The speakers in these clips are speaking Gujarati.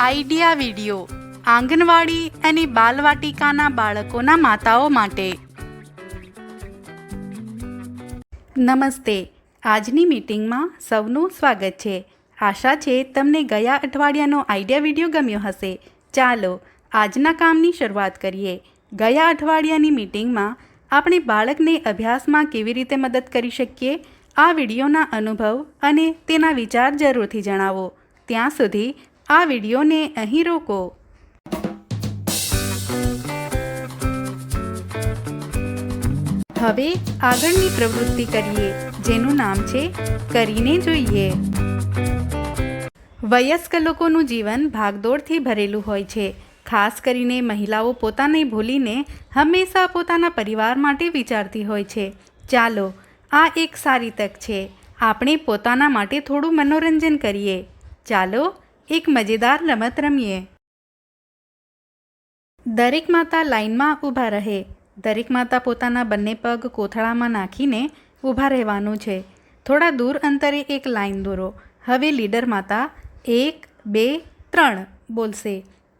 આઈડિયા વિડિયો આંગણવાડી અને બાલવાટિકાના બાળકોના માતાઓ માટે. નમસ્તે. આજની મીટિંગમાં સૌનું સ્વાગત છે. આશા છે તમને ગયા અઠવાડિયાનો આઈડિયા વિડિયો ગમ્યો હશે. ચાલો આજના કામની શરૂઆત કરીએ. ગયા અઠવાડિયાની મીટિંગમાં આપણે બાળકને અભ્યાસમાં કેવી રીતે મદદ કરી શકીએ આ વિડીયોના અનુભવ અને તેના વિચાર જરૂરથી જણાવો. ત્યાં સુધી આ વિડીયોને અહીં રોકો. હવે આગળની પ્રવૃત્તિ કરીએ, જેનું નામ છે કરીને જોઈએ. વયસ્ક લોકોનું જીવન ભાગદોડથી ભરેલું હોય છે. ખાસ કરીને મહિલાઓ પોતાને ભૂલીને હંમેશા પોતાના પરિવાર માટે વિચારતી હોય છે. ચાલો, આ એક સારી તક છે. આપણે પોતાના માટે થોડું મનોરંજન કરીએ. ચાલો એક મજેદાર રમત રમીએ. દરેક માતા લાઈનમાં ઊભા રહે. દરેક માતા પોતાના બંને પગ કોથળામાં નાખીને ઊભા રહેવાનું છે. થોડા દૂર અંતરે એક લાઈન દોરો. હવે લીડર માતા 1, 2, 3 બોલશે.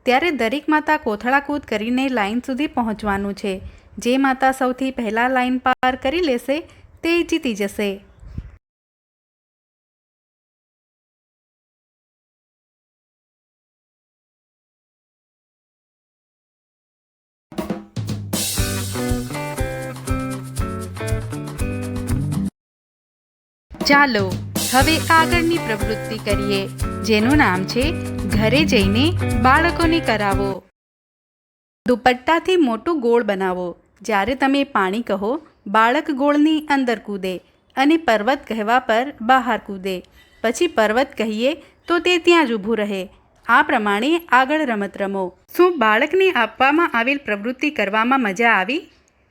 ત્યારે દરેક માતા કોથળાકૂદ કરીને લાઈન સુધી પહોંચવાનું છે. જે માતા સૌથી પહેલાં લાઈન પાર કરી લેશે તે જીતી જશે. ચાલો હવે આગળની પ્રવૃત્તિ કરીએ, જેનું નામ છે ઘરે જઈને બાળકોને કરાવો. દુપટ્ટાથી મોટું ગોળ બનાવો. જ્યારે તમે પાણી કહો, બાળક ગોળની અંદર કૂદે અને પર્વત કહેવા પર બહાર કૂદે. પછી પર્વત કહીએ તો તે ત્યાં જ ઊભું રહે. આ પ્રમાણે આગળ રમત રમો. શું બાળકને આપવામાં આવેલ પ્રવૃત્તિ કરવામાં મજા આવી?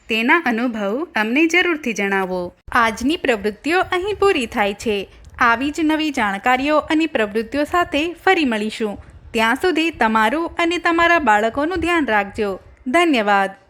તેના અનુભવ અમને જરૂરથી જણાવો. આજની પ્રવૃત્તિઓ અહીં પૂરી થાય છે. આવી જ નવી જાણકારીઓ અને પ્રવૃત્તિઓ સાથે ફરી મળીશું. ત્યાં સુધી તમારું અને તમારા બાળકોનું ધ્યાન રાખજો. ધન્યવાદ.